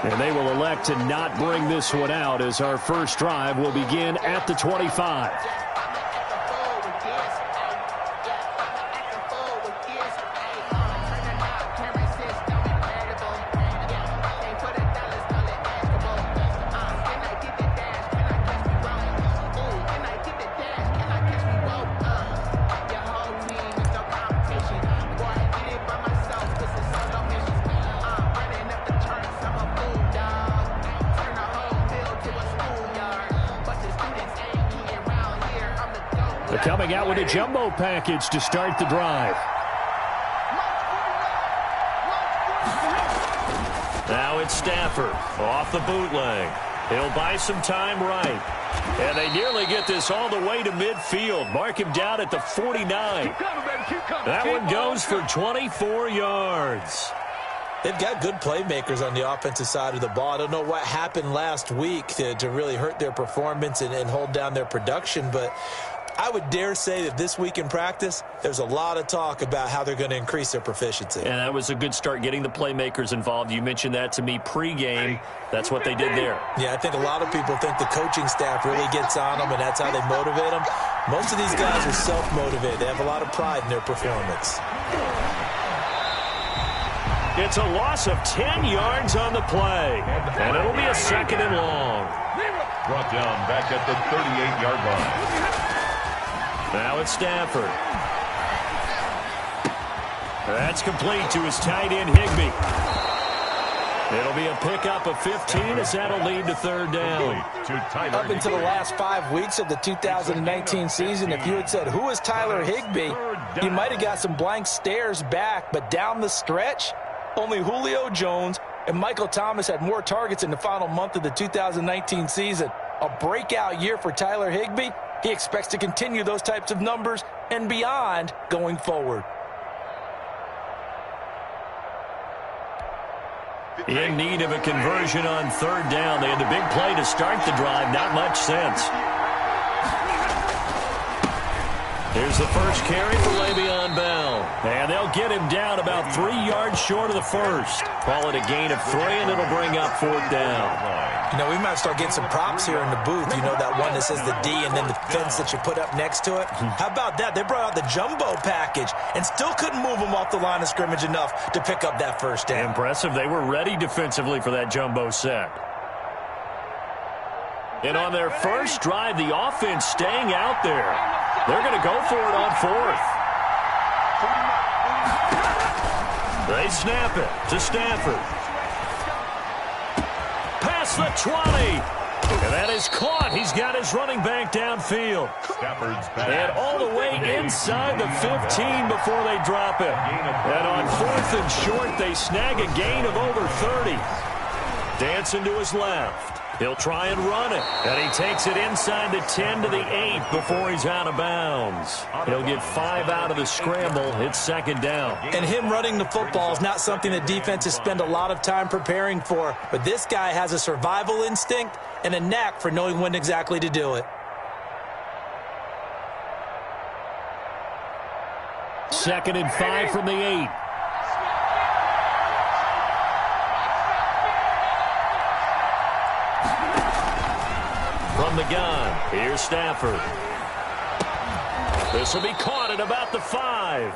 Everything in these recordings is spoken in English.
And they will elect to not bring this one out as our first drive will begin at the 25. Coming out with a jumbo package to start the drive. Now it's Stafford off the bootleg. He'll buy some time right. And they nearly get this all the way to midfield. Mark him down at the 49. That one goes for 24 yards. They've got good playmakers on the offensive side of the ball. I don't know what happened last week to really hurt their performance and hold down their production, but I would dare say that this week in practice, there's a lot of talk about how they're going to increase their proficiency. And that was a good start, getting the playmakers involved. You mentioned that to me pregame. That's what they did there. Yeah, I think a lot of people think the coaching staff really gets on them, and that's how they motivate them. Most of these guys are self-motivated. They have a lot of pride in their performance. It's a loss of 10 yards on the play, and it'll be a second and long. Brought down back at the 38-yard line. Now it's Stafford. That's complete to his tight end, Higbee. It'll be a pickup of 15 as that'll lead to third down. Up until the last 5 weeks of the 2019 season, if you had said, who is Tyler Higbee, you might have got some blank stares back. But down the stretch, only Julio Jones and Michael Thomas had more targets in the final month of the 2019 season. A breakout year for Tyler Higbee. He expects to continue those types of numbers and beyond going forward. In need of a conversion on third down. They had the big play to start the drive. Not much sense. Here's the first carry for Le'Veon Bell. And they'll get him down about 3 yards short of the first. Call it a gain of 3, and it'll bring up fourth down. You know, we might start getting some props here in the booth. You know, that one that says the D and then the fence that you put up next to it? How about that? They brought out the jumbo package and still couldn't move them off the line of scrimmage enough to pick up that first down. Impressive. They were ready defensively for that jumbo set. And on their first drive, the offense staying out there. They're going to go for it on fourth. They snap it to Stafford. Past the 20. And that is caught. He's got his running back downfield. And all the way inside the 15 before they drop it. And on fourth and short, they snag a gain of over 30. Dancing to his left. He'll try and run it. And he takes it inside the 10 to the 8 before he's out of bounds. He'll get 5 out of the scramble. It's second down. And him running the football is not something that defenses spend a lot of time preparing for. But this guy has a survival instinct and a knack for knowing when exactly to do it. Second and 5 from the 8. From the gun, here's Stafford. This will be caught at about the 5.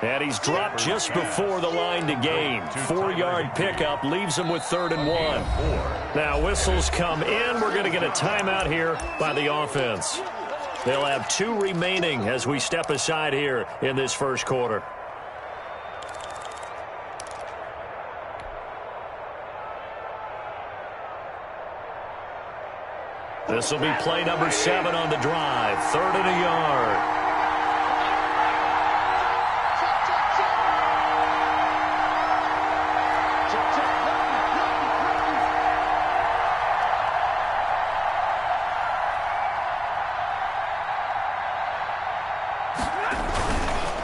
And he's dropped just before the line to gain. 4-yard pickup leaves him with 3rd and 1. Now whistles come in. We're going to get a timeout here by the offense. They'll have 2 remaining as we step aside here in this first quarter. This will be play number 7 on the drive. 3rd and a yard.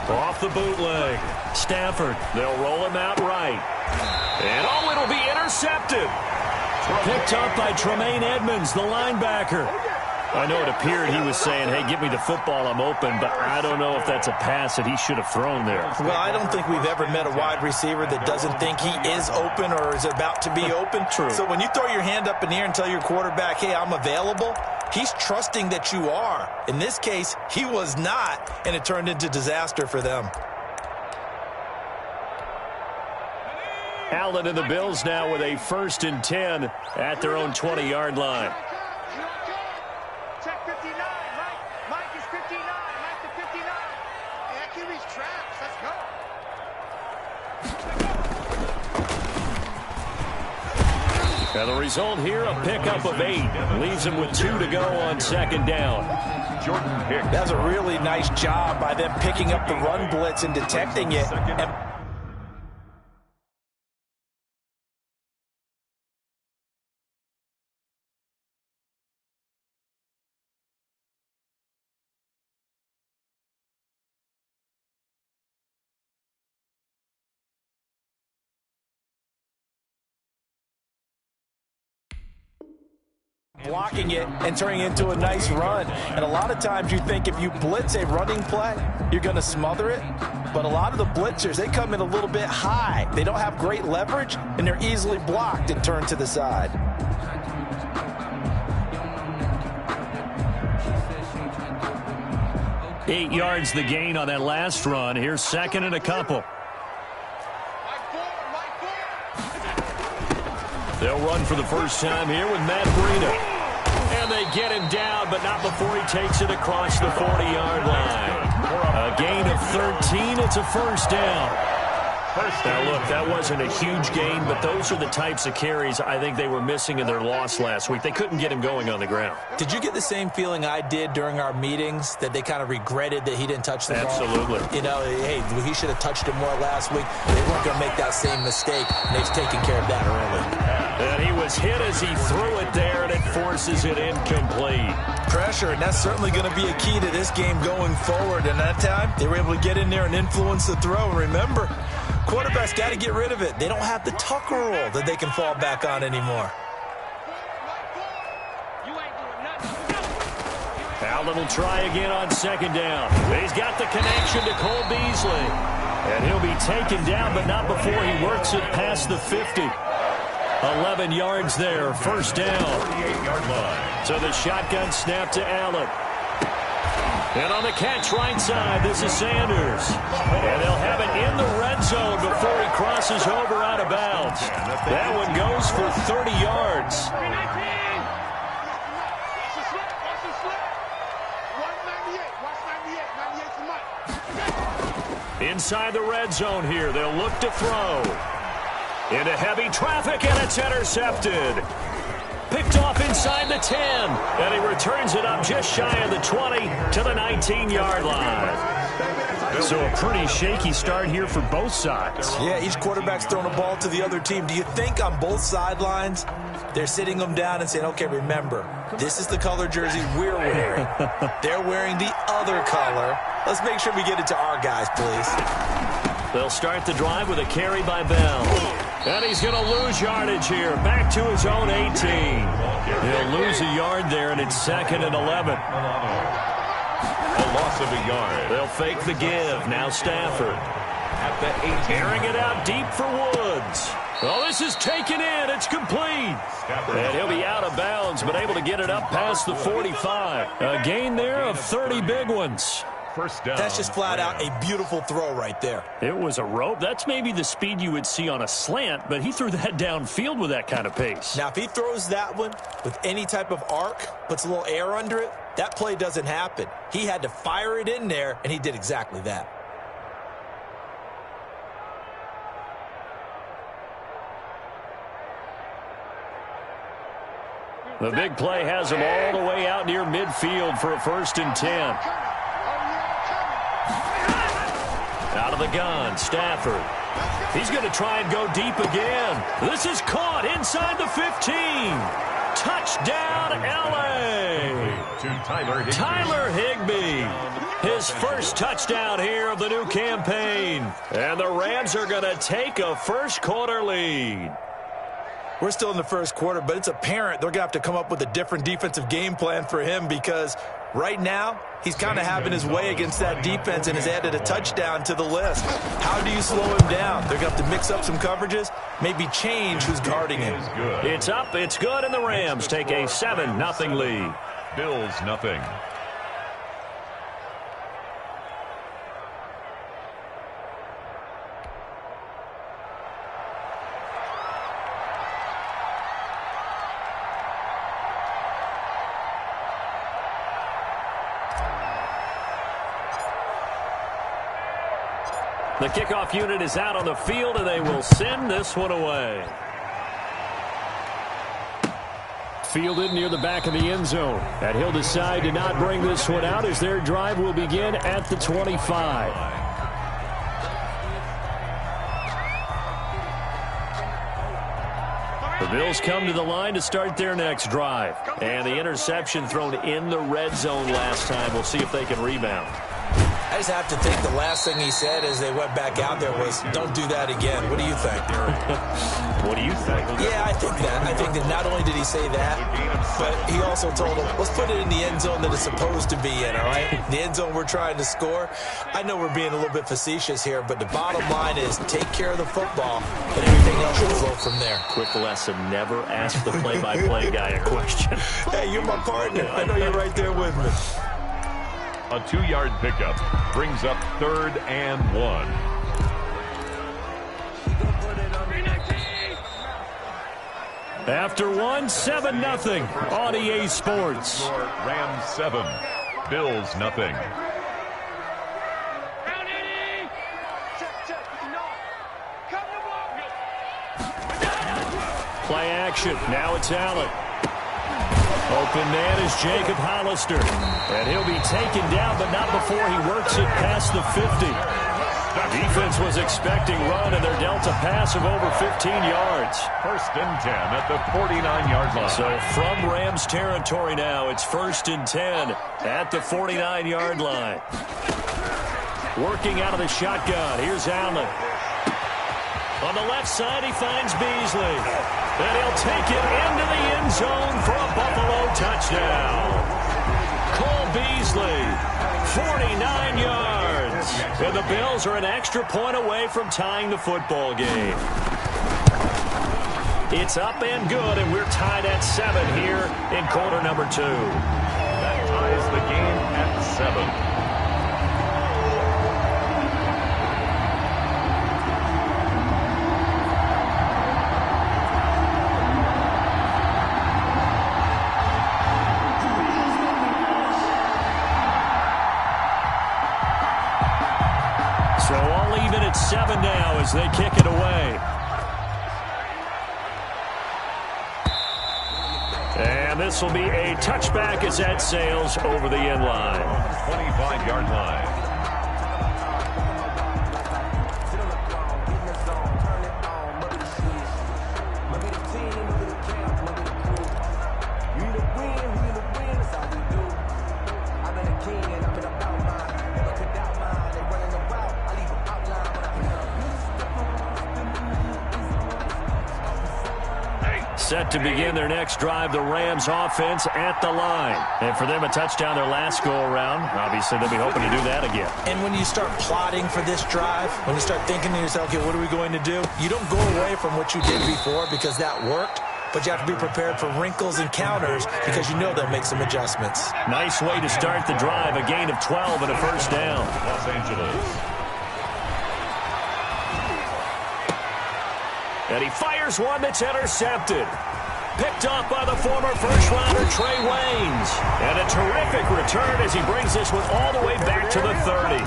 Off the bootleg. Stafford. They'll roll him out right. And oh, it'll be intercepted. Picked up by Tremaine Edmonds, the linebacker. I know it appeared he was saying, hey, give me the football, I'm open, but I don't know if that's a pass that he should have thrown there. Well, I don't think we've ever met a wide receiver that doesn't think he is open or is about to be open. True. So when you throw your hand up in the air and tell your quarterback, hey, I'm available, he's trusting that you are. In this case, he was not, and it turned into disaster for them. Allen and the Bills now with a 1st and 10 at their own 20-yard line. Check 59, Mike. Mike is 59. Mike to 59. Hey, that QB's traps. Let's go. And the result here, a pickup of 8. Leaves him with 2 to go on 2nd down. Jordan Hicks. That's a really nice job by them picking up the run blitz and detecting it. And blocking it and turning it into a nice run. And a lot of times you think if you blitz a running play, you're going to smother it. But a lot of the blitzers, they come in a little bit high. They don't have great leverage, and they're easily blocked and turned to the side. Eight yards the gain on that last run. Here's 2nd and a couple. They'll run for the first time here with Matt Breida. And they get him down, but not before he takes it across the 40-yard line. A gain of 13. It's a 1st down. Now, look, that wasn't a huge gain, but those are the types of carries I think they were missing in their loss last week. They couldn't get him going on the ground. Did you get the same feeling I did during our meetings, that they kind of regretted that he didn't touch the ball? Absolutely. You know, hey, he should have touched it more last week. They weren't going to make that same mistake, and they've taken care of that early. And he was hit as he threw it there, and it forces it incomplete. Pressure, and that's certainly going to be a key to this game going forward. And that time, they were able to get in there and influence the throw. And remember, quarterbacks got to get rid of it. They don't have the Tucker rule that they can fall back on anymore. Allen will try again on 2nd down. He's got the connection to Cole Beasley. And he'll be taken down, but not before he works it past the 50. 11 yards there, 1st down. 38-yard line. So the shotgun snap to Allen. And on the catch right side, this is Sanders. And they'll have it in the red zone before he crosses over out of bounds. That one goes for 30 yards. Inside the red zone here, they'll look to throw. Into heavy traffic, and it's intercepted. Picked off inside the 10, and he returns it up just shy of the 20 to the 19-yard line. So a pretty shaky start here for both sides. Yeah, each quarterback's throwing a ball to the other team. Do you think on both sidelines they're sitting them down and saying, okay, remember, this is the color jersey we're wearing. They're wearing the other color. Let's make sure we get it to our guys, please. They'll start the drive with a carry by Bell. And he's going to lose yardage here. Back to his own 18. He'll lose a yard there, and it's 2nd and 11. A loss of a yard. They'll fake the give. Now Stafford. At the 18. Carrying it out deep for Woods. Oh, this is taken in. It's complete. And he'll be out of bounds, but able to get it up past the 45. A gain there of 30 big ones. First down. That's just flat out a beautiful throw right there. It was a rope. That's maybe the speed you would see on a slant, but he threw that downfield with that kind of pace. Now, if he throws that one with any type of arc, puts a little air under it, that play doesn't happen. He had to fire it in there, and he did exactly that. The big play has him all the way out near midfield for a 1st and 10. Out of the gun, Stafford. He's going to try and go deep again. This is caught inside the 15. Touchdown, L.A. Tyler Higbee. His first touchdown here of the new campaign. And the Rams are going to take a first quarter lead. We're still in the first quarter, but it's apparent they're going to have to come up with a different defensive game plan for him because right now he's kind of having his way against that defense and has added a touchdown to the list. How do you slow him down? They're going to have to mix up some coverages, maybe change who's guarding him. It's up, it's good, and the Rams take a 7-0 lead. Bills nothing. The kickoff unit is out on the field, and they will send this one away. Fielded near the back of the end zone. And he'll decide to not bring this one out as their drive will begin at the 25. The Bills come to the line to start their next drive. And the interception thrown in the red zone last time. We'll see if they can rebound. I just have to think the last thing he said as they went back out there was, don't do that again. What do you think? What do you think? Yeah, I think that. I think that not only did he say that, but he also told him, let's put it in the end zone that it's supposed to be in, all right? The end zone we're trying to score. I know we're being a little bit facetious here, but the bottom line is take care of the football, and everything else will flow from there. Quick lesson, never ask the play-by-play guy a question. Hey, you're my partner. I know you're right there with me. A 2-yard pickup brings up 3rd and 1. After 7-0 on EA Sports. Rams 7, Bills nothing. Play action. Now it's Allen. Open man is Jacob Hollister. And he'll be taken down, but not before he works it past the 50. The defense was expecting run, and they're dealt a pass of over 15 yards. 1st and 10 at the 49-yard line. So from Rams territory now, it's 1st and 10 at the 49-yard line. Working out of the shotgun. Here's Allen. On the left side, he finds Beasley. And he'll take it into the end zone for a Buffalo touchdown. Cole Beasley, 49 yards. And the Bills are an extra point away from tying the football game. It's up and good, and we're tied at 7 here in quarter number 2. That ties the game at 7. So all even at 7 now as they kick it away. And this will be a touchback as that sails over the end line. 25-yard line. Set to begin their next drive, the Rams offense at the line. And for them, a touchdown their last go-around. Obviously, they'll be hoping to do that again. And when you start plotting for this drive, when you start thinking to yourself, okay, what are we going to do? You don't go away from what you did before because that worked, but you have to be prepared for wrinkles and counters because you know they'll make some adjustments. Nice way to start the drive, a gain of 12 and a first down. Los Angeles. And he fires one that's intercepted. Picked off by the former first-rounder Trey Waynes. And a terrific return as he brings this one all the way back to the 30.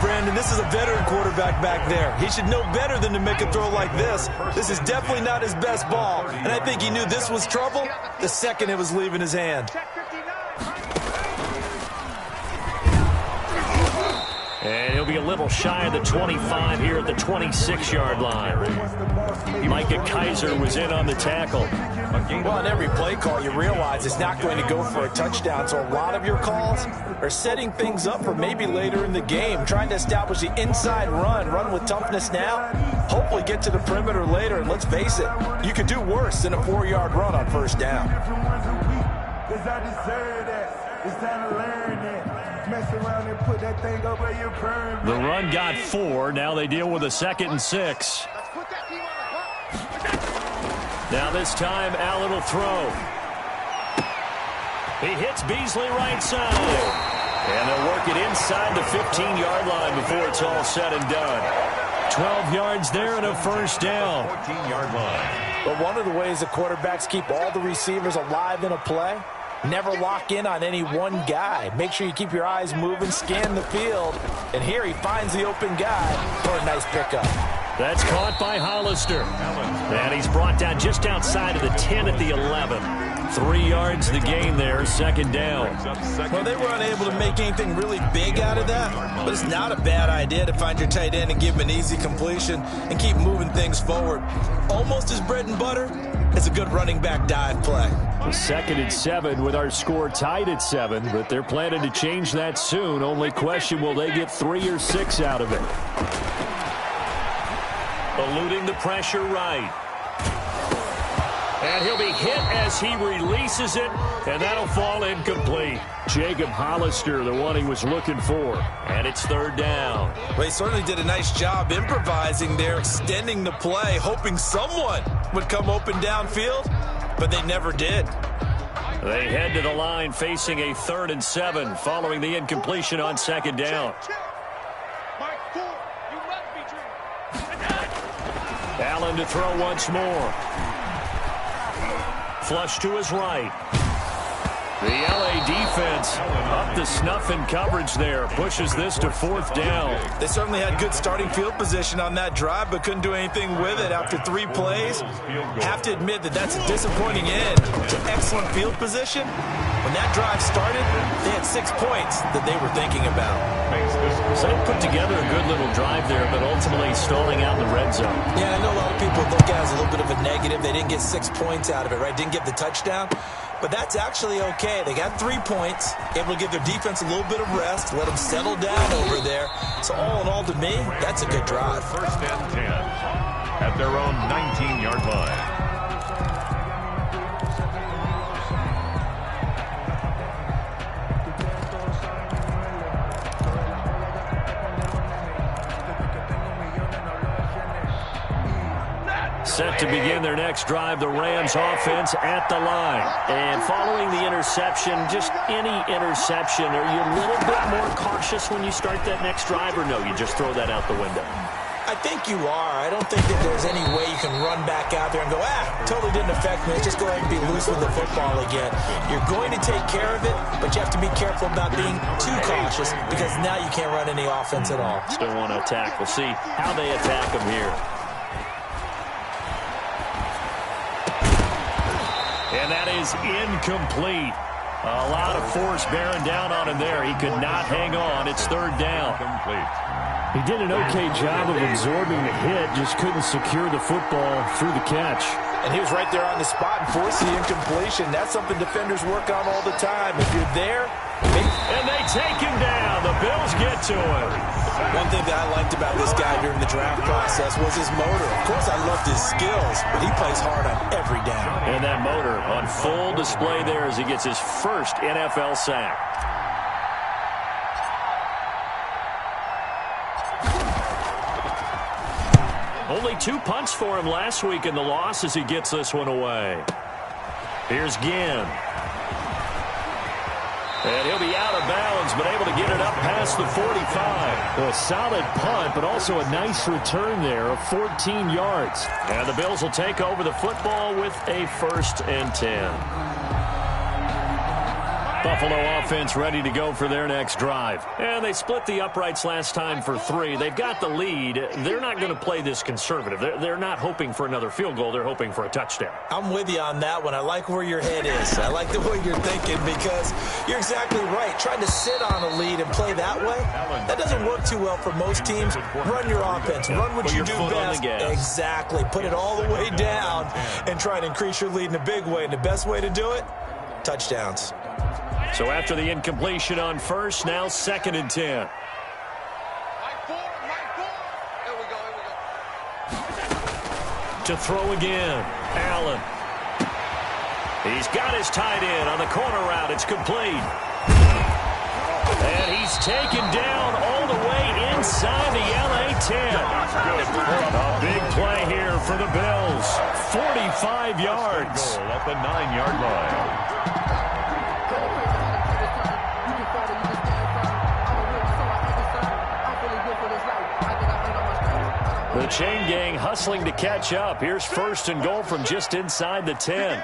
Brandon, this is a veteran quarterback back there. He should know better than to make a throw like this. This is definitely not his best ball. And I think he knew this was trouble the second it was leaving his hand. And he'll be a little shy of the 25 here at the 26-yard line. Micah Kaiser was in on the tackle. Well, on every play call, you realize it's not going to go for a touchdown. So a lot of your calls are setting things up for maybe later in the game, trying to establish the inside run with toughness now. Hopefully get to the perimeter later, and let's face it, you could do worse than a 4-yard run on first down. The run got 4. Now they deal with a 2nd and 6. Now this time, Allen will throw. He hits Beasley right side. And they'll work it inside the 15-yard line before it's all said and done. 12 yards there and a first down. 14-yard line. But one of the ways the quarterbacks keep all the receivers alive in a play, never lock in on any one guy. Make sure you keep your eyes moving, scan the field. And here he finds the open guy for a nice pickup. That's caught by Hollister. And he's brought down just outside of the 10 at the 11. 3 yards the gain there, 2nd down. Well, they were unable to make anything really big out of that, but it's not a bad idea to find your tight end and give him an easy completion and keep moving things forward. Almost as bread and butter as a good running back dive play. 2nd and 7 with our score tied at 7, but they're planning to change that soon. Only question, will they get 3 or 6 out of it? Eluding the pressure right. And he'll be hit as he releases it, and that'll fall incomplete. Jacob Hollister, the one he was looking for. And it's 3rd down. Well, he certainly did a nice job improvising there, extending the play, hoping someone would come open downfield, but they never did. They head to the line facing a 3rd and 7 following the incompletion on 2nd down. Allen to throw once more. Flush to his right. The LA defense up to snuff in coverage there. Pushes this to 4th down. They certainly had good starting field position on that drive, but couldn't do anything with it after 3 plays. Have to admit that that's a disappointing end to excellent field position. When that drive started, they had 6 points that they were thinking about. So they put together a good little drive there, but ultimately stalling out in the red zone. Yeah, I know a lot of people look at it as a little bit of a negative. They didn't get 6 points out of it, right? Didn't get the touchdown. But that's actually okay. They got 3 points, able to give their defense a little bit of rest, let them settle down over there. So all in all, to me, that's a good drive. 1st and 10 at their own 19-yard line. Set to begin their next drive, the Rams offense at the line. And following the interception, just any interception, are you a little bit more cautious when you start that next drive, or no, you just throw that out the window? I think you are. I don't think that there's any way you can run back out there and go, totally didn't affect me. Let's just go ahead and be loose with the football again. You're going to take care of it, but you have to be careful about being too cautious because now you can't run any offense at all. Still want to attack. We'll see how they attack them here. And that is incomplete. A lot of force bearing down on him there. He could not hang on. It's 3rd down. Complete. He did an okay job of absorbing the hit, just couldn't secure the football through the catch. And he was right there on the spot and forced the incompletion. That's something defenders work on all the time. If you're there, and they take him down. The Bills get to him. One thing that I liked about this guy during the draft process was his motor. Of course, I loved his skills, but he plays hard on every down. And that motor on full display there as he gets his first NFL sack. Only 2 punts for him last week in the loss as he gets this one away. Here's Ginn. And he'll be out of bounds, but able to get it up past the 45. Well, a solid punt, but also a nice return there of 14 yards. And the Bills will take over the football with a 1st and 10. Buffalo offense ready to go for their next drive. And they split the uprights last time for 3. They've got the lead. They're not going to play this conservative. They're not hoping for another field goal. They're hoping for a touchdown. I'm with you on that one. I like where your head is. I like the way you're thinking because you're exactly right. Trying to sit on a lead and play that way, that doesn't work too well for most teams. Run your offense. Run what you do best. Exactly. Put it all the way down and try to increase your lead in a big way. And the best way to do it, touchdowns. So after the incompletion on 1st, now 2nd and 10. Here we go. To throw again. Allen. He's got his tight end on the corner route. It's complete. And he's taken down all the way inside the LA 10. A big play here for the Bills. 45 yards. Goal at the 9-yard line. The chain gang hustling to catch up. Here's 1st and goal from just inside the 10.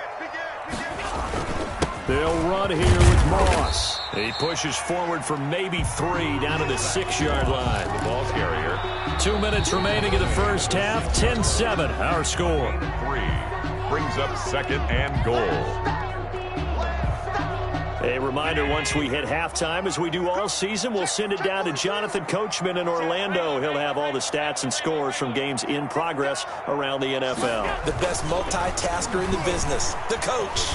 They'll run here with Moss. He pushes forward for maybe 3 down to the 6-yard line. The ball's carrier. 2 minutes remaining in the first half. 10-7, our score. 3 brings up 2nd and goal. A reminder, once we hit halftime, as we do all season, we'll send it down to Jonathan Coachman in Orlando. He'll have all the stats and scores from games in progress around the NFL. The best multitasker in the business, the coach.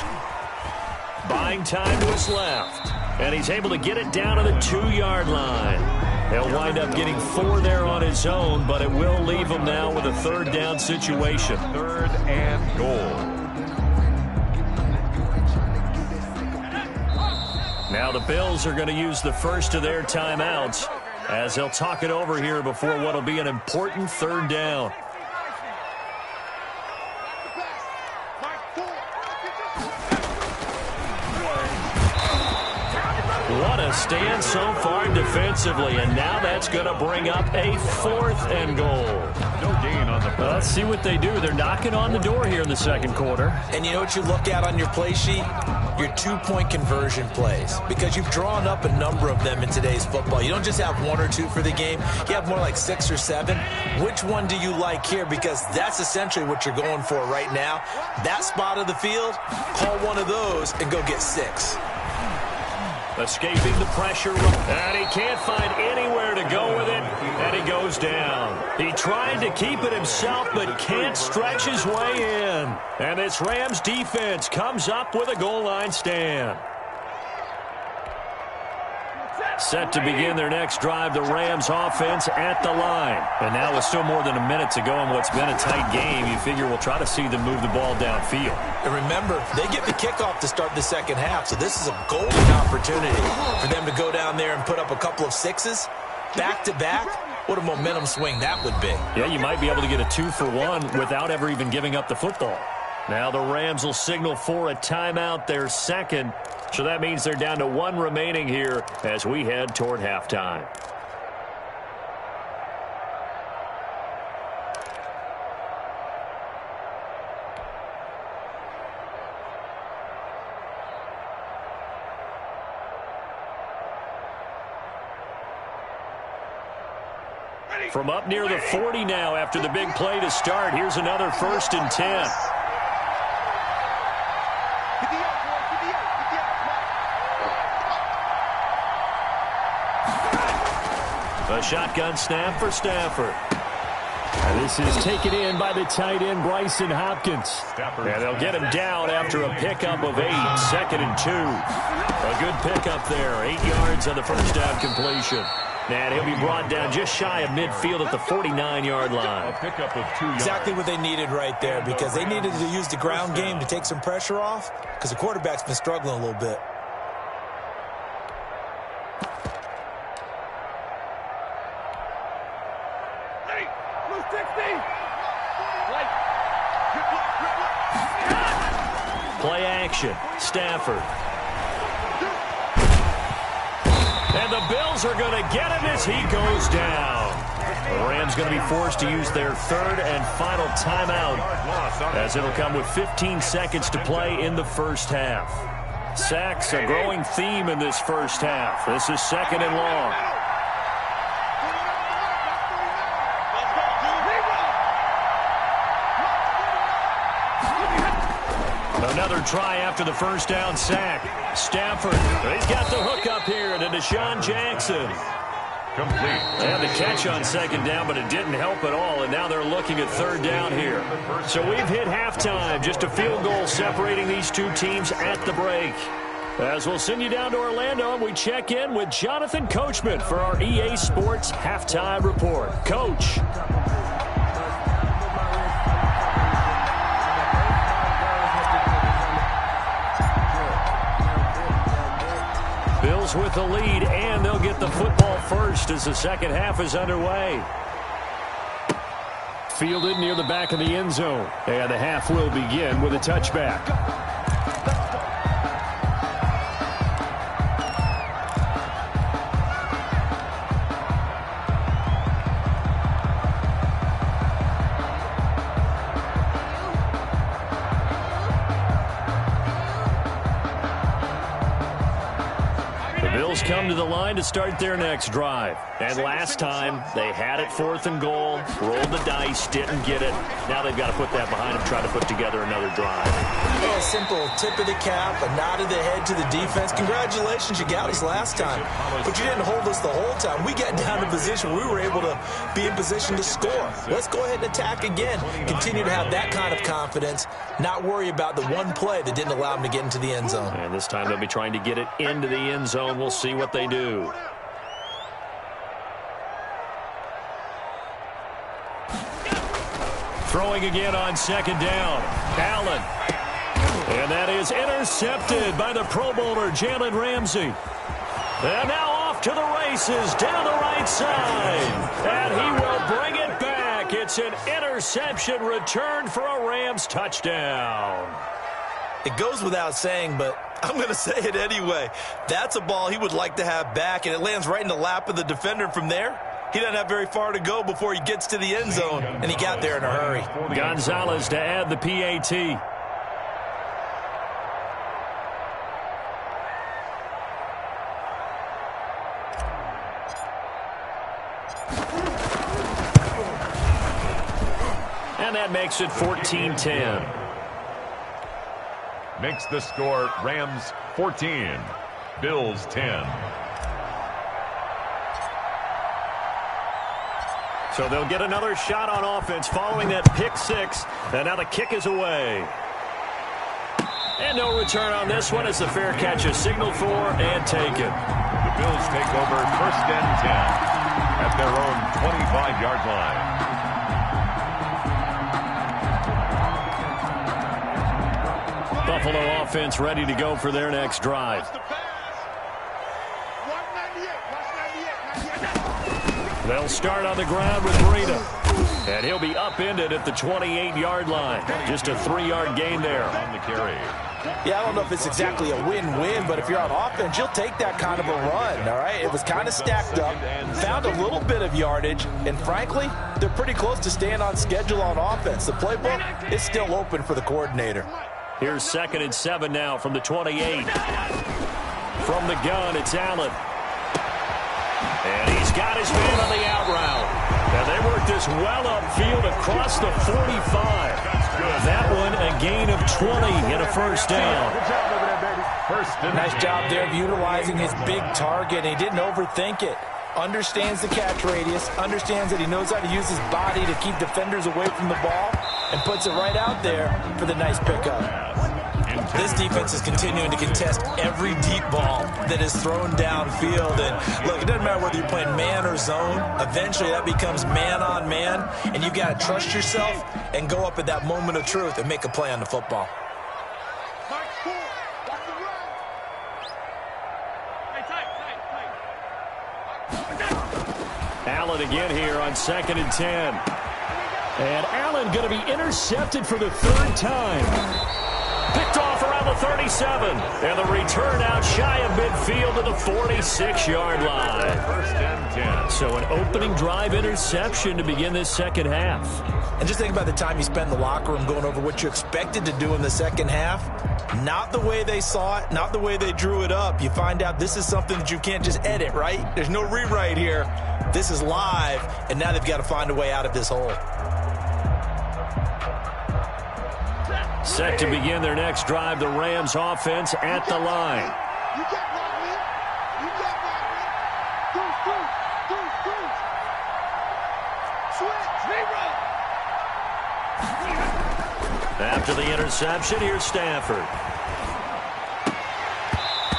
Buying time was left, and he's able to get it down to the 2-yard line. He'll wind up getting 4 there on his own, but it will leave him now with a 3rd down situation. 3rd and goal. Now the Bills are going to use the first of their timeouts as they'll talk it over here before what will be an important 3rd down. What a stand so far defensively, and now that's going to bring up a 4th and goal. No gain on the play. Let's see what they do. They're knocking on the door here in the 2nd quarter. And you know what you look at on your play sheet? Your 2-point conversion plays, because you've drawn up a number of them in today's football. You don't just have 1 or 2 for the game. You have more like 6 or 7. Which one do you like here? Because that's essentially what you're going for right now. That spot of the field, call one of those and go get 6. Escaping the pressure, and he can't find anywhere to go with it, and he goes down. He tried to keep it himself, but can't stretch his way in. And this Rams defense comes up with a goal line stand. Set to begin their next drive, the Rams offense at the line. And now with still more than a minute to go in what's been a tight game, you figure we'll try to see them move the ball downfield. And remember, they get the kickoff to start the 2nd half, so this is a golden opportunity for them to go down there and put up a couple of 6s back-to-back. What a momentum swing that would be. Yeah, you might be able to get a 2-for-1 without ever even giving up the football. Now the Rams will signal for a timeout, their 2nd. So that means they're down to 1 remaining here as we head toward halftime. From up near the 40 now after the big play to start, here's another 1st and 10. A shotgun snap for Stafford. And this is taken in by the tight end, Bryson Hopkins. And they'll get him down after a pickup of 8, 2nd and 2. A good pickup there, 8 yards on the first down completion. And he'll be brought down just shy of midfield at the 49-yard line. A pickup of 2 yards. Exactly what they needed right there, because they needed to use the ground game to take some pressure off, because the quarterback's been struggling a little bit. Play action. Stafford. And the Bills are going to get him as he goes down. The Rams going to be forced to use their 3rd and final timeout, as it'll come with 15 seconds to play in the first half. Sacks, a growing theme in this first half. This is 2nd and long. Another try after the first down sack. Stafford, he's got the hook up here to Deshaun Jackson. Complete. And the catch on 2nd down, but it didn't help at all, and now they're looking at 3rd down here. So we've hit halftime, just a field goal separating these two teams at the break. As we'll send you down to Orlando, and we check in with Jonathan Coachman for our EA Sports Halftime Report. Coach. Bills with the lead, and they'll get the football first as the second half is underway. Fielded near the back of the end zone. And the half will begin with a touchback. Come to the line to start their next drive. And last time, they had it 4th and goal, rolled the dice, didn't get it. Now they've got to put that behind them, try to put together another drive. A simple tip of the cap, a nod of the head to the defense. Congratulations, you got us last time. But you didn't hold us the whole time. We got down to position. We were able to be in position to score. Let's go ahead and attack again. Continue to have that kind of confidence, not worry about the one play that didn't allow them to get into the end zone. And this time they'll be trying to get it into the end zone. We'll see what they do. Throwing again on second down. Allen. And that is intercepted by the Pro Bowler, Jalen Ramsey. And now off to the races down the right side. And he will bring it back. It's an interception return for a Rams touchdown. It goes without saying, but I'm going to say it anyway. That's a ball he would like to have back, and it lands right in the lap of the defender from there. He doesn't have very far to go before he gets to the end zone, and he got there in a hurry. Gonzalez to add the PAT. And that makes it 14-10. Makes the score Rams 14, Bills 10. So they'll get another shot on offense following that pick six. And now the kick is away. And no return on this one as the fair catch is signaled for and taken. The Bills take over 1st and 10 at their own 25-yard line. Buffalo offense ready to go for their next drive. They'll start on the ground with Breida. And he'll be upended at the 28-yard line. Just a 3-yard gain there on the carry. Yeah, I don't know if it's exactly a win-win, but if you're on offense, you'll take that kind of a run, all right? It was kind of stacked up, found a little bit of yardage, and frankly, they're pretty close to staying on schedule on offense. The playbook is still open for the coordinator. Here's 2nd and 7 now from the 28. From the gun, it's Allen. And he's got his man on the out route. And they work this well upfield across the 45. That one a gain of 20 and a first down. Nice job there of utilizing his big target. He didn't overthink it. Understands the catch radius, understands that he knows how to use his body to keep defenders away from the ball, and puts it right out there for the nice pickup. This defense is continuing to contest every deep ball that is thrown downfield. And look, it doesn't matter whether you're playing man or zone. Eventually that becomes man on man, and you got to trust yourself and go up at that moment of truth and make a play on the football. Allen again here on 2nd and 10. And Allen going to be intercepted for the 3rd time. Picked off around the 37. And the return out shy of midfield to the 46-yard line. 1st and 10. So an opening drive interception to begin this second half. And just think about the time you spend in the locker room going over what you expected to do in the second half. Not the way they saw it, not the way they drew it up. You find out this is something that you can't just edit, right? There's no rewrite here. This is live, and now they've got to find a way out of this hole. Set to begin their next drive, the Rams offense at the line. You can't block me. You can't block me. Switch. Zero. After the interception, here's Stafford.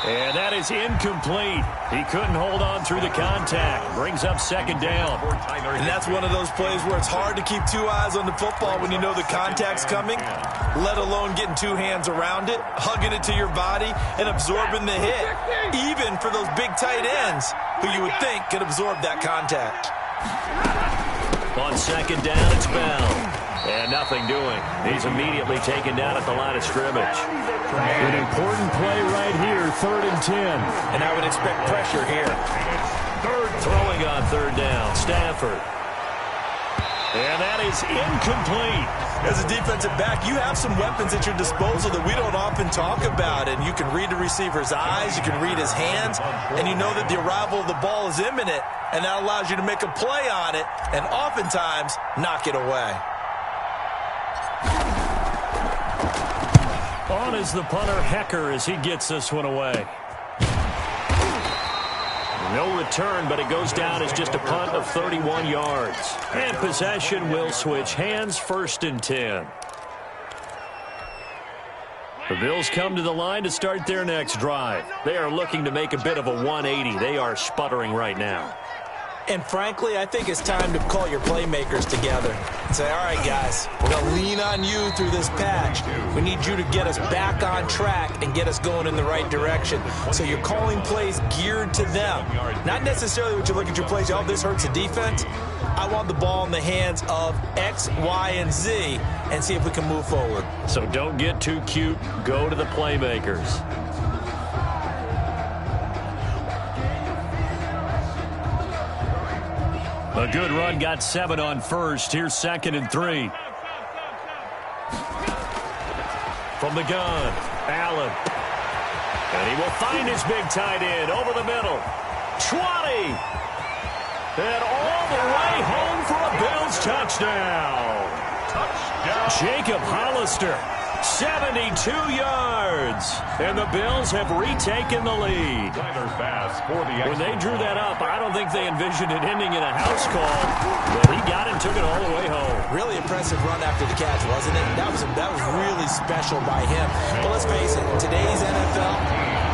And that is incomplete. He couldn't hold on through the contact. Brings up second down. And that's one of those plays where it's hard to keep two eyes on the football when you know the contact's coming, let alone getting two hands around it, hugging it to your body, and absorbing the hit, even for those big tight ends who you would think could absorb that contact. On second down, it's Bell. And nothing doing. He's immediately taken down at the line of scrimmage. An important play right here, 3rd and 10. And I would expect pressure here. Throwing on 3rd down, Stafford. And that is incomplete. As a defensive back, you have some weapons at your disposal that we don't often talk about. And you can read the receiver's eyes, you can read his hands, and you know that the arrival of the ball is imminent. And that allows you to make a play on it and oftentimes knock it away. On is the punter, Hecker, as he gets this one away. No return, but it goes down as just a punt of 31 yards. And possession will switch hands, 1st and 10. The Bills come to the line to start their next drive. They are looking to make a bit of a 180. They are sputtering right now. And frankly, I think it's time to call your playmakers together and say, all right, guys, we're going to lean on you through this patch. We need you to get us back on track and get us going in the right direction. So you're calling plays geared to them. Not necessarily what you look at your plays, oh, this hurts the defense. I want the ball in the hands of X, Y, and Z and see if we can move forward. So don't get too cute. Go to the playmakers. A good run, got 7 on 1st. Here's 2nd and 3. From the gun, Allen. And he will find his big tight end over the middle. 20. And all the way home for a Bills touchdown. Jacob Hollister, 72 yards. And the Bills have retaken the lead. When they drew that up, I don't think they envisioned it ending in a house call. But he got it and took it all the way home. Really impressive run after the catch, wasn't it? That was really special by him. But let's face it, in today's NFL,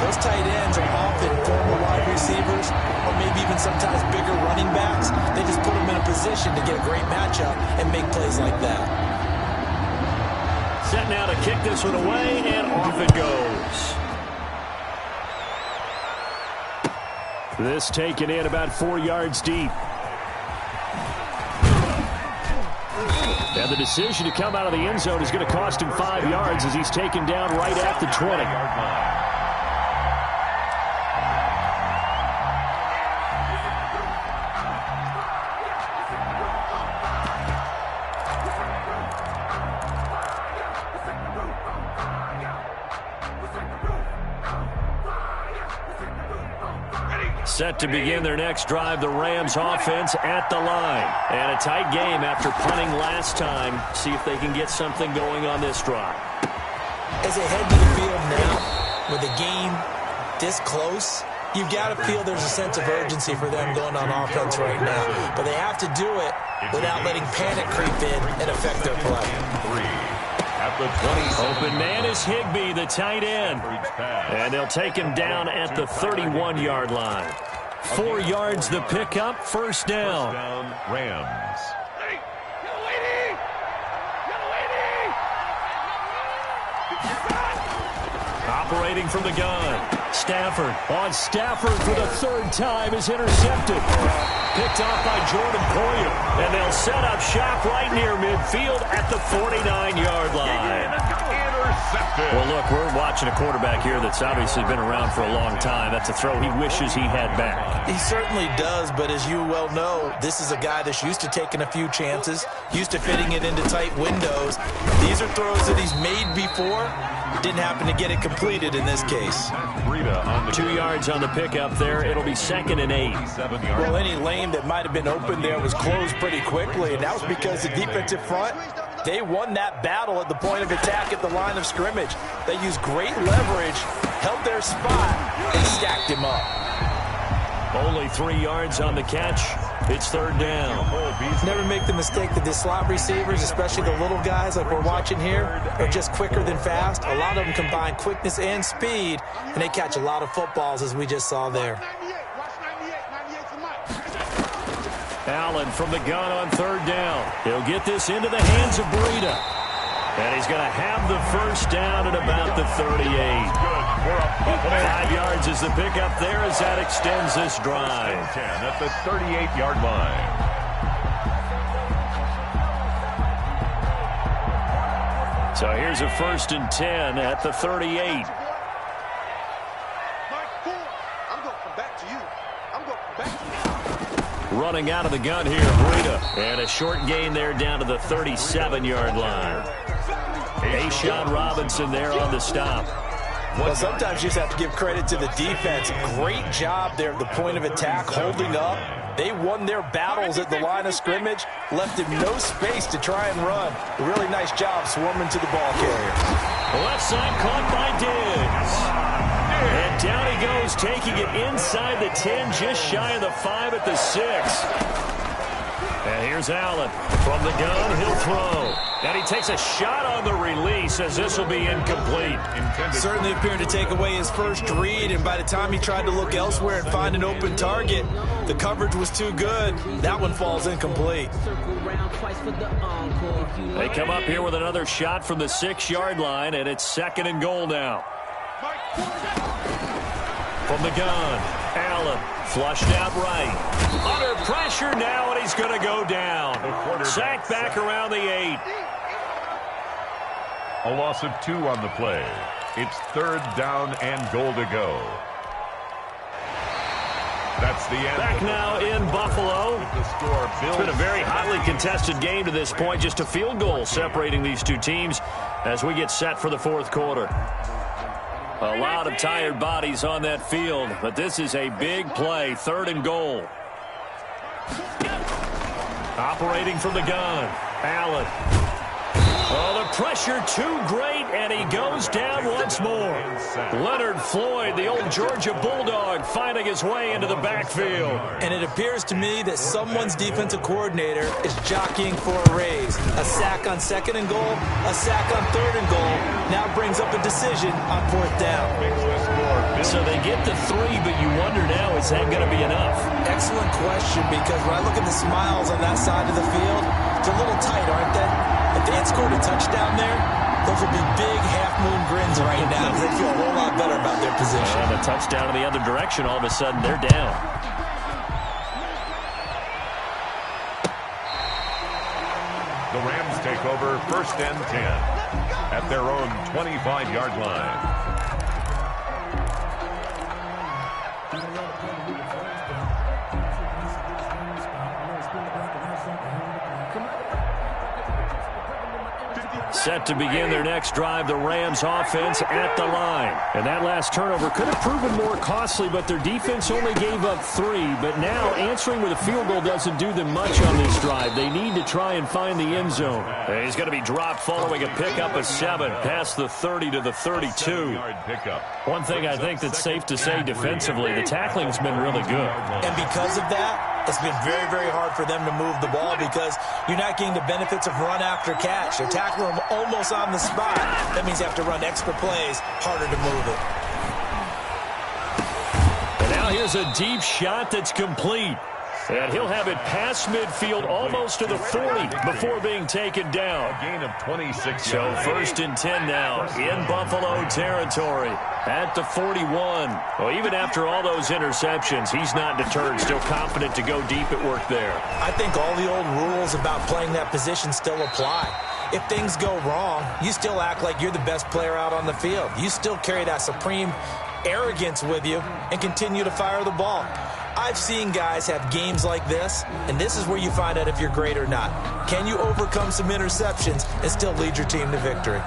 those tight ends are often former wide receivers or maybe even sometimes bigger running backs. They just put them in a position to get a great matchup and make plays like that. Set now to kick this one away, and off it goes. This taken in about 4 yards deep. And the decision to come out of the end zone is going to cost him 5 yards as he's taken down right at the 20. Set to begin their next drive, the Rams offense at the line. And a tight game after punting last time. See if they can get something going on this drive. As they head to the field now, with the game this close, you've got to feel there's a sense of urgency for them going on offense right now. But they have to do it without letting panic creep in and affect their play. At the 20. Open man is Higbee, the tight end. And they'll take him down at the 31-yard line. 4 yards the pickup, 1st down. Rams. Operating from the gun. Stafford on Stafford for the 3rd time is intercepted. Picked off by Jordan Poyer. And they'll set up shop right near midfield at the 49-yard line. Well, look, we're watching a quarterback here that's obviously been around for a long time. That's a throw he wishes he had back. He certainly does, but as you well know, this is a guy that's used to taking a few chances, used to fitting it into tight windows. These are throws that he's made before. Didn't happen to get it completed in this case. 2 yards on the pickup there. It'll be 2nd and 8. Well, any lane that might have been open there was closed pretty quickly, and that was because the defensive front, they won that battle at the point of attack at the line of scrimmage. They used great leverage, held their spot, and stacked him up. Only 3 yards on the catch. It's third down. Never make the mistake that the slot receivers, especially the little guys like we're watching here, are just quicker than fast. A lot of them combine quickness and speed, and they catch a lot of footballs, as we just saw there. Allen from the gun on third down. He'll get this into the hands of Breida. And he's going to have the first down at about the 38. 5 yards is the pickup there as that extends this drive. 10 at the 38-yard line. So here's a 1st and 10 at the 38. Running out of the gun here, Breida. And a short gain there down to the 37-yard line. Ashawn Robinson there on the stop. Well, sometimes you just have to give credit to the defense. Great job there at the point of attack, holding up. They won their battles at the line of scrimmage, left him no space to try and run. A really nice job swarming to the ball carrier. Left side caught by Diggs. And down he goes, taking it inside the 10, just shy of the 5 at the 6. And here's Allen. From the gun, he'll throw. And he takes a shot on the release as this will be incomplete. Certainly appeared to take away his first read, and by the time he tried to look elsewhere and find an open target, the coverage was too good. That one falls incomplete. They come up here with another shot from the 6-yard line, and it's 2nd and goal now. From the gun, Allen flushed out right. Under pressure now, and he's going to go down. Sacked back around the 8. A loss of 2 on the play. It's 3rd down and goal to go. That's the end. Back now in Buffalo. It's been a very hotly contested game to this point. Just a field goal separating these two teams as we get set for the 4th quarter. A lot of tired bodies on that field, but this is a big play. 3rd and goal. Operating from the gun, Allen. Oh, the pressure too great, and he goes down once more. Leonard Floyd, the old Georgia Bulldog, finding his way into the backfield. And it appears to me that someone's defensive coordinator is jockeying for a raise. A sack on 2nd and goal, a sack on 3rd and goal, now brings up a decision on 4th down. So they get the 3, but you wonder now, is that going to be enough? Excellent question, because when I look at the smiles on that side of the field, it's a little tight, aren't they? If they had scored a touchdown there, those would be big half-moon grins right now because they feel a whole lot better about their position. And a touchdown in the other direction, all of a sudden they're down. The Rams take over 1st and 10 at their own 25-yard line. Set to begin their next drive, the Rams offense at the line. And that last turnover could have proven more costly, but their defense only gave up 3. But now answering with a field goal doesn't do them much on this drive. They need to try and find the end zone. And he's going to be dropped following a pickup of 7 past the 30 to the 32. One thing I think that's safe to say defensively, the tackling's been really good. And because of that, it's been very, very hard for them to move the ball because you're not getting the benefits of run after catch. They're tackling them almost on the spot. That means you have to run extra plays, harder to move it. And now here's a deep shot that's complete. And he'll have it past midfield almost to the 40 before being taken down. A gain of 26 So yards. 1st and 10 now in Buffalo territory at the 41. Well, even after all those interceptions, he's not deterred, still confident to go deep at work there. I think all the old rules about playing that position still apply. If things go wrong, you still act like you're the best player out on the field. You still carry that supreme arrogance with you and continue to fire the ball. I've seen guys have games like this, and this is where you find out if you're great or not. Can you overcome some interceptions and still lead your team to victory?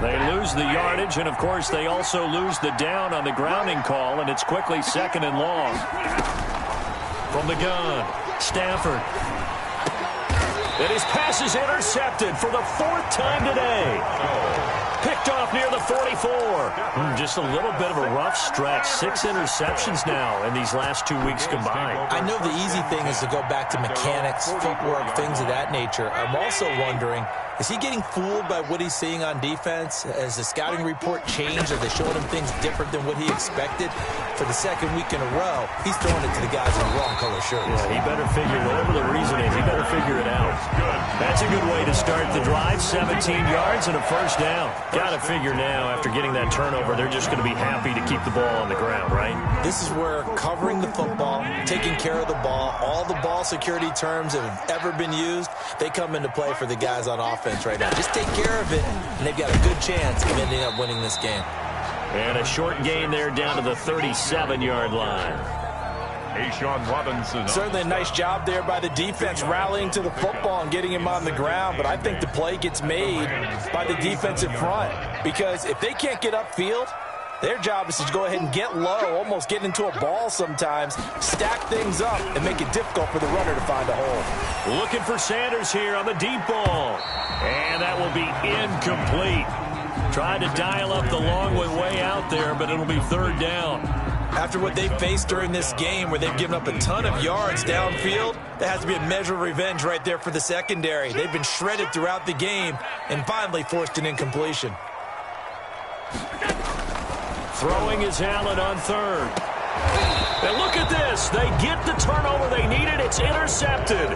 They lose the yardage, and of course they also lose the down on the grounding call, and it's quickly 2nd and long. From the gun, Stafford. And his pass is intercepted for the 4th time today. Picked off near the 45. Just a little bit of a rough stretch. 6 interceptions now in these last 2 weeks combined. I know the easy thing is to go back to mechanics, footwork, things of that nature. I'm also wondering, is he getting fooled by what he's seeing on defense? Has the scouting report changed? Are they showing him things different than what he expected? For the second week in a row, he's throwing it to the guys in the wrong color shirts. Yeah, he better figure, whatever the reason is, he better figure it out. That's a good way to start the drive. 17 yards and a first down. Got to figure now, after getting that turnover, they're just going to be happy to keep the ball on the ground, right? This is where covering the football, taking care of the ball, all the ball security terms that have ever been used, they come into play for the guys on offense right now. Just take care of it, and they've got a good chance of ending up winning this game. And a short gain there down to the 37-yard line. Sean Robinson. Certainly a nice job there by the defense rallying to the football and getting him on the ground, but I think the play gets made by the defensive front, because if they can't get upfield, their job is to go ahead and get low, almost get into a ball sometimes, stack things up, and make it difficult for the runner to find a hole. Looking for Sanders here on the deep ball. And that will be incomplete. Tried to dial up the long one way out there, but it'll be third down. After what they've faced during this game, where they've given up a ton of yards downfield, there has to be a measure of revenge right there for the secondary. They've been shredded throughout the game and finally forced an incompletion. Throwing is Allen on third. And look at this. They get the turnover they needed. It's intercepted.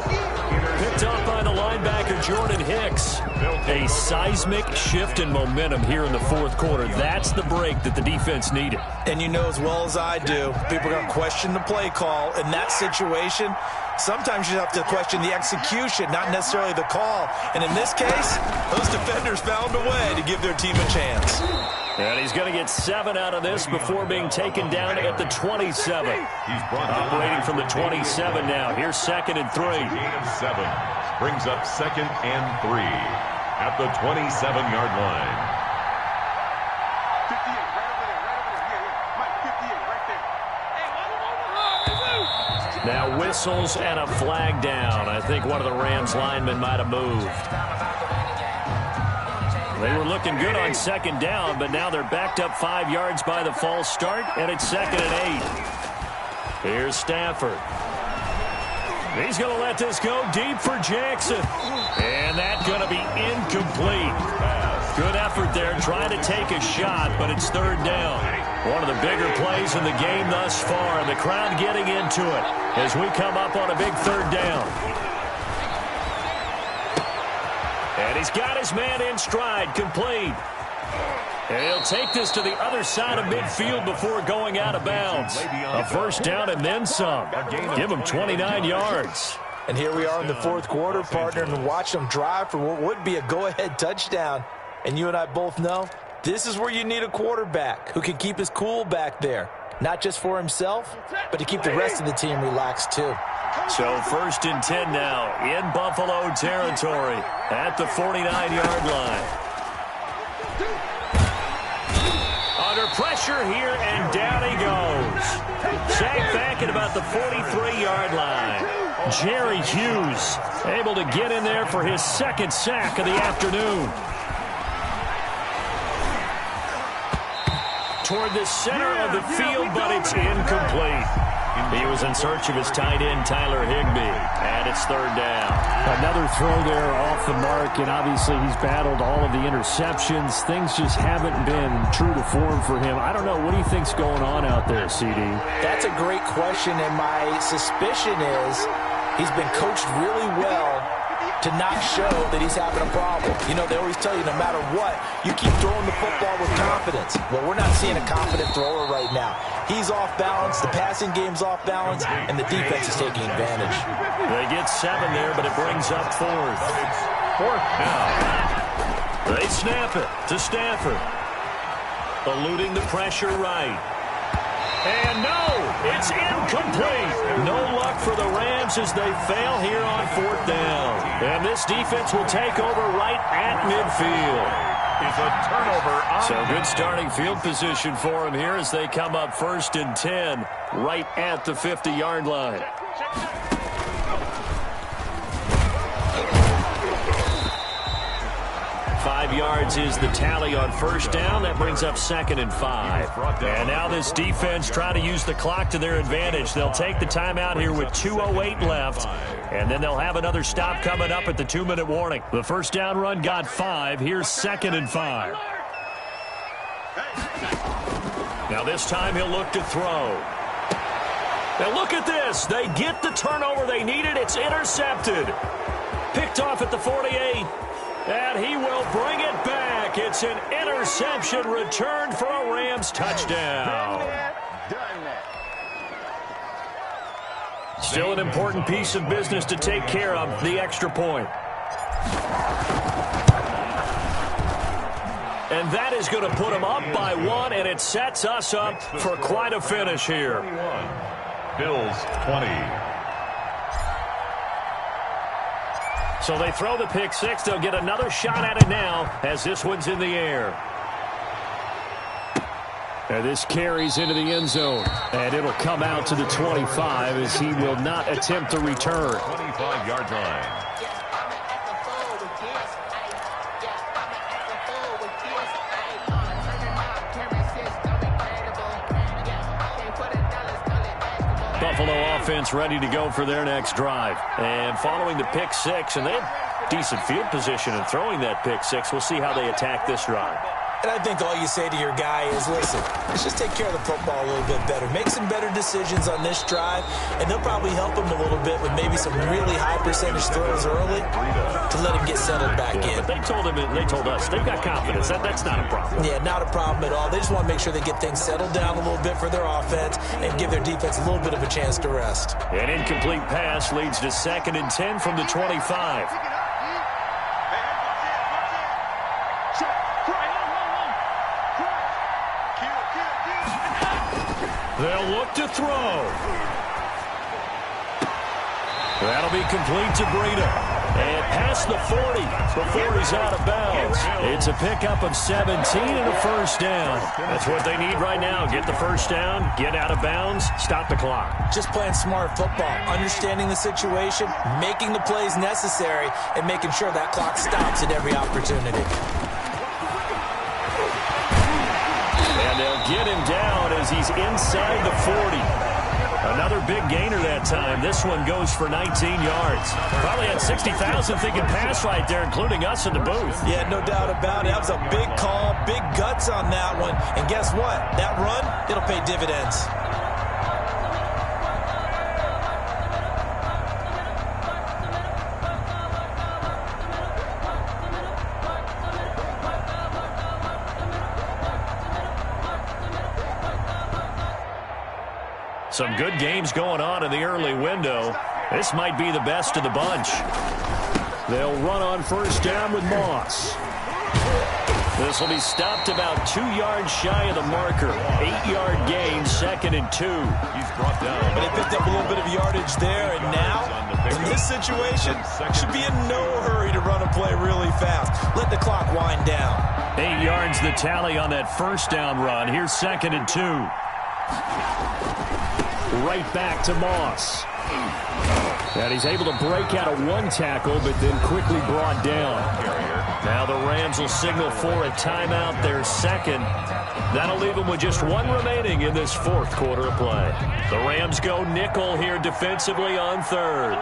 Picked up by the linebacker, Jordan Hicks. A seismic shift in momentum here in the fourth quarter. That's the break that the defense needed. And you know as well as I do, people are going to question the play call. In that situation, sometimes you have to question the execution, not necessarily the call. And in this case, those defenders found a way to give their team a chance. And he's going to get 7 out of this before being taken down at the 27. Operating from the 27 now. Here's 2nd and 3. Gain of 7. Brings up 2nd and 3 at the 27-yard line. 58 right there. Mike, 58 right there. Now whistles and a flag down. I think one of the Rams linemen might have moved. They were looking good on 2nd down, but now they're backed up 5 yards by the false start, and it's 2nd and 8. Here's Stafford. He's going to let this go deep for Jackson. And that's going to be incomplete. Good effort there, trying to take a shot, but it's 3rd down. One of the bigger plays in the game thus far, and the crowd getting into it as we come up on a big 3rd down. And he's got his man in stride, complete. And he'll take this to the other side of midfield before going out of bounds. A first down and then some. Give him 29 yards. And here we are in the fourth quarter, partner, and watch them drive for what would be a go-ahead touchdown. And you and I both know this is where you need a quarterback who can keep his cool back there. Not just for himself, but to keep the rest of the team relaxed too. So 1st and 10 now in Buffalo territory at the 49-yard line. Under pressure here, and down he goes. Sacked back at about the 43-yard line. Jerry Hughes able to get in there for his 2nd sack of the afternoon. Toward the center of the field, but it's incomplete. He was in search of his tight end, Tyler Higbee, and it's 3rd down. Another throw there off the mark, and obviously he's battled all of the interceptions. Things just haven't been true to form for him. I don't know. What do you think's going on out there, CD? That's a great question, and my suspicion is he's been coached really well to not show that he's having a problem. You know, they always tell you no matter what, you keep throwing the football with confidence. Well, we're not seeing a confident thrower right now. He's off balance, the passing game's off balance, and the defense is taking advantage. They get 7 there, but it brings up 4th. 4th down. They snap it to Stafford. Eluding the pressure right. And no, it's incomplete. No luck for the Rams as they fail here on 4th down. And this defense will take over right at midfield. Is a turnover on. So good starting field position for them here as they come up 1st and 10 right at the 50-yard line. 5 yards is the tally on first down. That brings up 2nd and 5. And now this defense trying to use the clock to their advantage. They'll take the timeout here with 2:08 left. And then they'll have another stop coming up at the 2-minute warning. The first down run got 5. Here's 2nd and 5. Now this time he'll look to throw. Now look at this. They get the turnover they needed. It's intercepted. Picked off at the 48. And he will bring it back. It's an interception returned for a Rams touchdown. Still an important piece of business to take care of, the extra point. And that is going to put them up by 1, and it sets us up for quite a finish here. Bills 20. So they throw the pick 6. They'll get another shot at it now as this one's in the air. And this carries into the end zone. And it'll come out to the 25 as he will not attempt to return. 25-yard line. Buffalo offense ready to go for their next drive. And following the pick 6, and they have decent field position in throwing that pick 6. We'll see how they attack this drive. And I think all you say to your guy is, listen, let's just take care of the football a little bit better. Make some better decisions on this drive, and they'll probably help him a little bit with maybe some really high percentage throws early to let him get settled back in. But they told us, they've got confidence. That's not a problem. Yeah, not a problem at all. They just want to make sure they get things settled down a little bit for their offense and give their defense a little bit of a chance to rest. An incomplete pass leads to 2nd and 10 from the 25. They'll look to throw. That'll be complete to Breida. And past the 40 before he's out of bounds. It's a pickup of 17 and a first down. That's what they need right now. Get the first down, get out of bounds, stop the clock. Just playing smart football, understanding the situation, making the plays necessary, and making sure that clock stops at every opportunity. And they'll get him down as he's inside the 40. Another big gainer that time. This one goes for 19 yards. Probably had 60,000 thinking pass right there, including us in the booth. Yeah, no doubt about it. That was a big call, big guts on that one. And guess what? That run, it'll pay dividends. Some good games going on in the early window. This might be the best of the bunch. They'll run on first down with Moss. This will be stopped about 2 yards shy of the marker. 8-yard gain, 2nd and 2. He's brought down. But they picked up a little bit of yardage there, and now, in this situation, should be in no hurry to run a play really fast. Let the clock wind down. 8 yards the tally on that first down run. Here's 2nd and 2. Right back to Moss. And he's able to break out of one tackle, but then quickly brought down. Now the Rams will signal for a timeout, their second. That'll leave them with just one remaining in this fourth quarter of play. The Rams go nickel here defensively on third.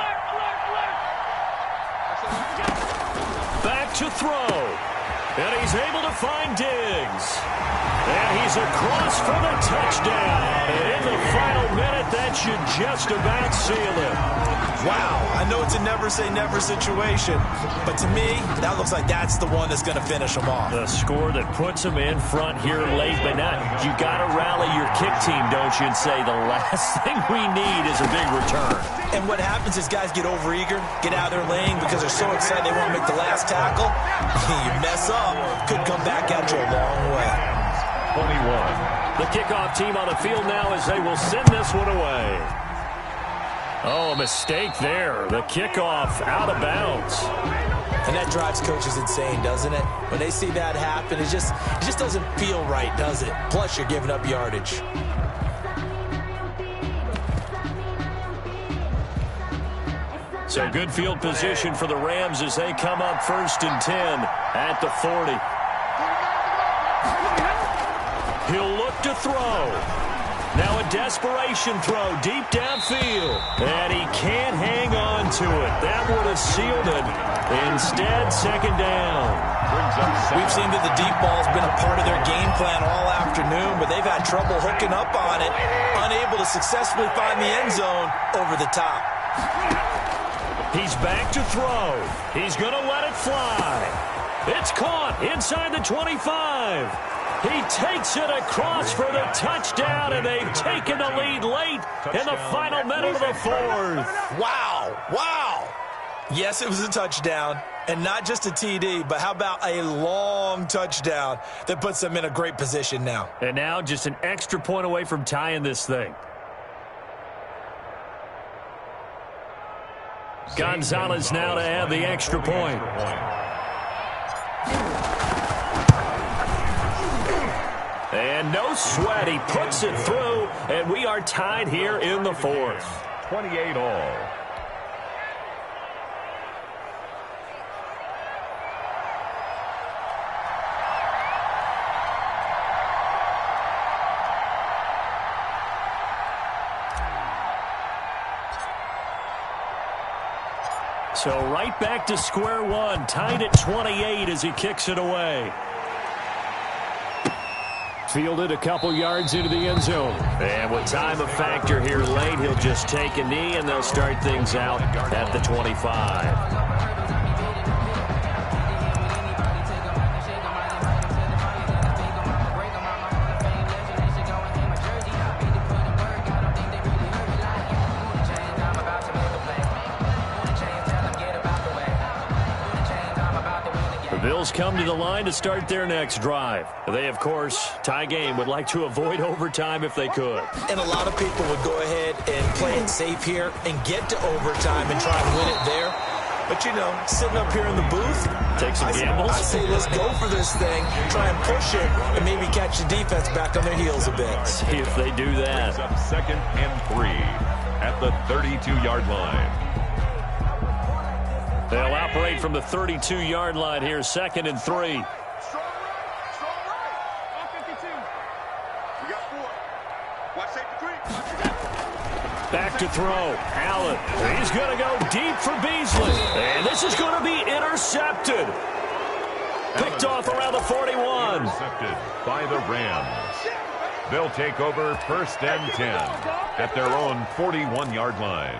Back to throw. And he's able to find Diggs. And he's across for the touchdown. And in the final minute, that should just about seal it. Wow, I know it's a never-say-never situation, but to me, that looks like that's the one that's going to finish them off. The score that puts them in front here late, but not. You got to rally your kick team, don't you, and say the last thing we need is a big return. And what happens is guys get overeager, get out of their lane because they're so excited they want to make the last tackle. You mess up, could come back at you a long way. 21. The kickoff team on the field now as they will send this one away. Oh, a mistake there. The kickoff out of bounds. And that drives coaches insane, doesn't it? When they see that happen, it just doesn't feel right, does it? Plus, you're giving up yardage. So good field position for the Rams as they come up 1st and 10 at the 40. He'll look to throw. Now a desperation throw deep downfield. And he can't hang on to it. That would have sealed it. Instead, 2nd down. We've seen that the deep ball's been a part of their game plan all afternoon, but they've had trouble hooking up on it, unable to successfully find the end zone over the top. He's back to throw. He's going to let it fly. It's caught inside the 25. He takes it across for the touchdown, and they've taken the lead late in the final minute of the 4th. Wow. Wow. Yes, it was a touchdown, and not just a TD, but how about a long touchdown that puts them in a great position now. And now just an extra point away from tying this thing. Gonzalez now to have the extra point. And no sweat. He puts it through, and we are tied here in the 4th. 28 all. So right back to square one, tied at 28 as he kicks it away. Fielded a couple yards into the end zone. And with time a factor here late, he'll just take a knee, and they'll start things out at the 25. Bills come to the line to start their next drive. They, of course, tie game, would like to avoid overtime if they could. And a lot of people would go ahead and play it safe here and get to overtime and try and win it there. But, you know, sitting up here in the booth, take some gambles. I say let's go for this thing, try and push it, and maybe catch the defense back on their heels a bit. See if they do that. Brings up 2nd and 3 at the 32-yard line. They'll operate from the 32-yard line here, 2nd and 3. Strong right. On 52. We got 4. Watch safety 3. Back to throw. Allen. He's going to go deep for Beasley. And this is going to be intercepted. Picked off around the 41. Intercepted by the Rams. They'll take over 1st and 10 at their own 41-yard line.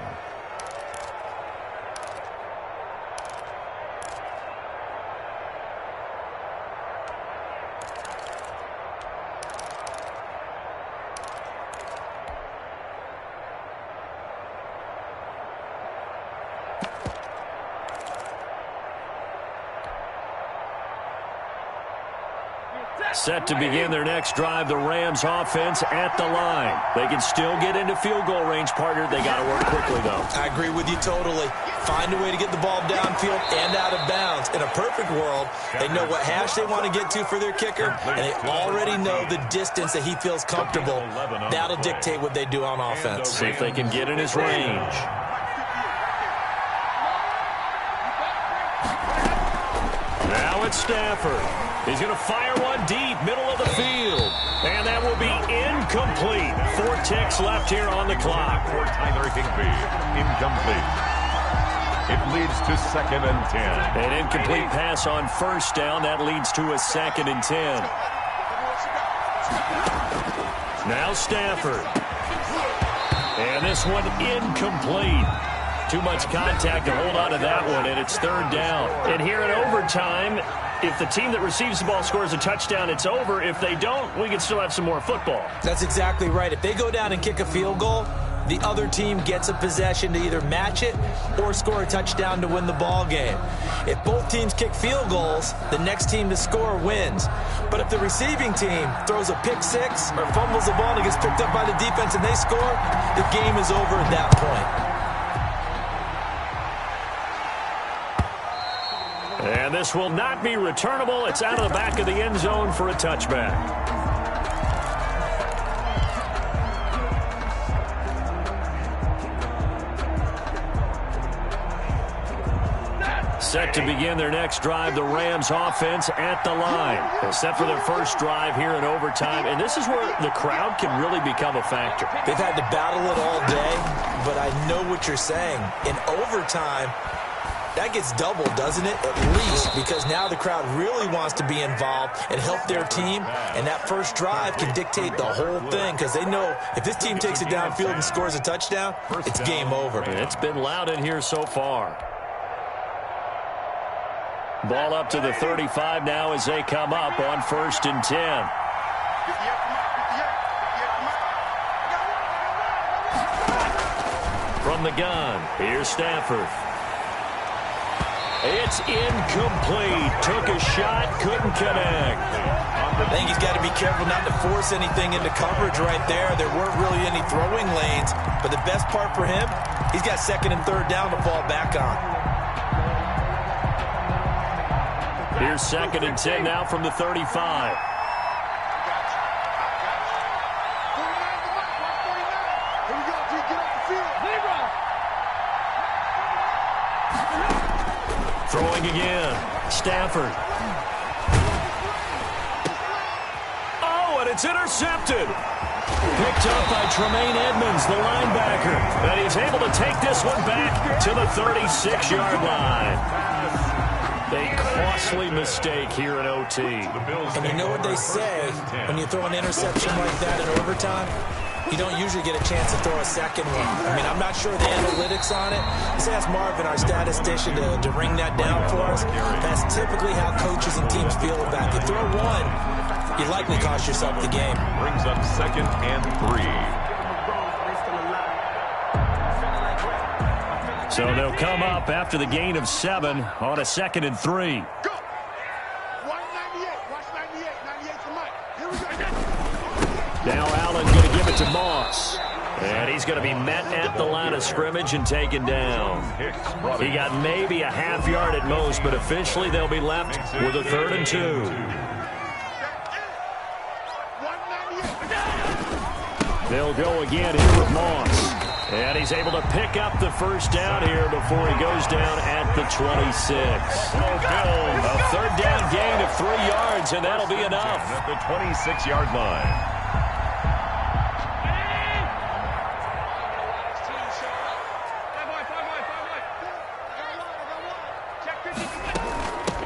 Set to begin their next drive, the Rams offense at the line. They can still get into field goal range, partner. They got to work quickly, though. I agree with you totally. Find a way to get the ball downfield and out of bounds. In a perfect world, they know what hash they want to get to for their kicker, and they already know the distance that he feels comfortable. That'll dictate what they do on offense. See if they can get in his range. Now it's Stafford. He's going to fire one deep, middle of the field. And that will be incomplete. 4 ticks left here on the clock. For Tyler Higbee, incomplete. It leads to 2nd and 10. An incomplete pass on 1st down. That leads to a 2nd and 10. Now Stafford. And this one incomplete. Too much contact to hold on to that one, and it's 3rd down. And here in overtime, if the team that receives the ball scores a touchdown, it's over. If they don't, we can still have some more football. That's exactly right. If they go down and kick a field goal, the other team gets a possession to either match it or score a touchdown to win the ball game. If both teams kick field goals, the next team to score wins. But if the receiving team throws a pick six or fumbles the ball and it gets picked up by the defense and they score, the game is over at that point. And this will not be returnable. It's out of the back of the end zone for a touchback. Set to begin their next drive, the Rams offense at the line. They're set for their first drive here in overtime, and this is where the crowd can really become a factor. They've had to battle it all day, but I know what you're saying. In overtime, that gets doubled, doesn't it? At least, because now the crowd really wants to be involved and help their team, and that first drive can dictate the whole thing because they know if this team takes it downfield and scores a touchdown, it's game over. It's been loud in here so far. Ball up to the 35 now as they come up on 1st and 10. From the gun, here's Stafford. It's incomplete. Took a shot, couldn't connect. I think he's got to be careful not to force anything into coverage right there. There weren't really any throwing lanes, but the best part for him, he's got 2nd and 3rd down to fall back on. Here's 2nd and 10 now from the 35. Throwing again. Stafford. Oh, and it's intercepted. Picked up by Tremaine Edmonds, the linebacker. And he's able to take this one back to the 36-yard line. A costly mistake here in OT. And you know what they say, when you throw an interception like that in overtime, you don't usually get a chance to throw a second one. I mean, I'm not sure the analytics on it. Let's ask Marvin, our statistician, to ring that down for us. That's typically how coaches and teams feel about it. You throw one, you likely cost yourself the game. Brings up 2nd and 3. So they'll come up after the gain of 7 on a 2nd and 3. Go! 198. Watch 98. 98 for Mike. Here we go. Now Allen going to give it to Moss. And he's going to be met at the line of scrimmage and taken down. He got maybe a half yard at most, but officially they'll be left with a 3rd and 2. They'll go again here with Moss. And he's able to pick up the first down here before he goes down at the 26. A 3rd down gain of 3 yards, and that'll be enough. At the 26-yard line.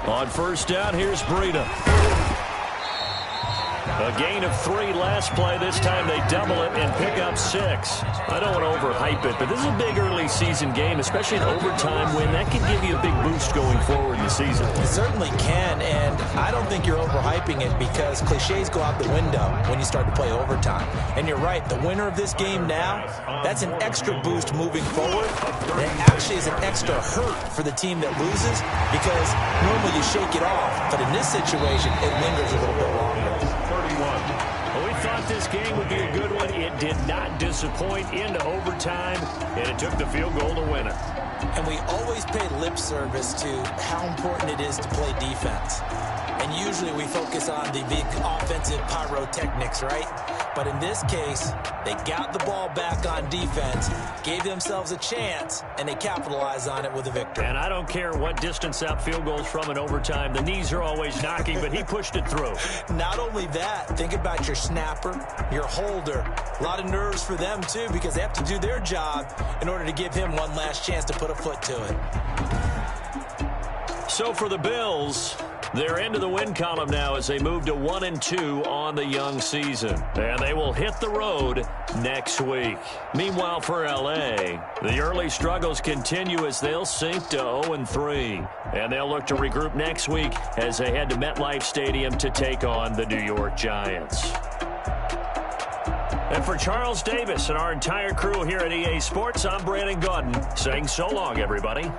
On 1st down, here's Breida. A gain of 3 last play. This time they double it and pick up 6. I don't want to overhype it, but this is a big early season game, especially an overtime win. That can give you a big boost going forward in the season. It certainly can, and I don't think you're overhyping it because cliches go out the window when you start to play overtime. And you're right, the winner of this game now, that's an extra boost moving forward. And it actually is an extra hurt for the team that loses because normally you shake it off, but in this situation, it lingers a little bit longer. Well, we thought this game would be a good one. It did not disappoint into overtime, and it took the field goal to win it. And we always pay lip service to how important it is to play defense. And usually we focus on the big offensive pyrotechnics, right? But in this case, they got the ball back on defense, gave themselves a chance, and they capitalized on it with a victory. And I don't care what distance out field goals from in overtime. The knees are always knocking, but he pushed it through. Not only that, think about your snapper, your holder. A lot of nerves for them, too, because they have to do their job in order to give him one last chance to put a foot to it. So for the Bills, they're into the win column now as they move to 1-2 on the young season. And they will hit the road next week. Meanwhile, for L.A., the early struggles continue as they'll sink to 0-3. And they'll look to regroup next week as they head to MetLife Stadium to take on the New York Giants. And for Charles Davis and our entire crew here at EA Sports, I'm Brandon Gaudin saying so long, everybody.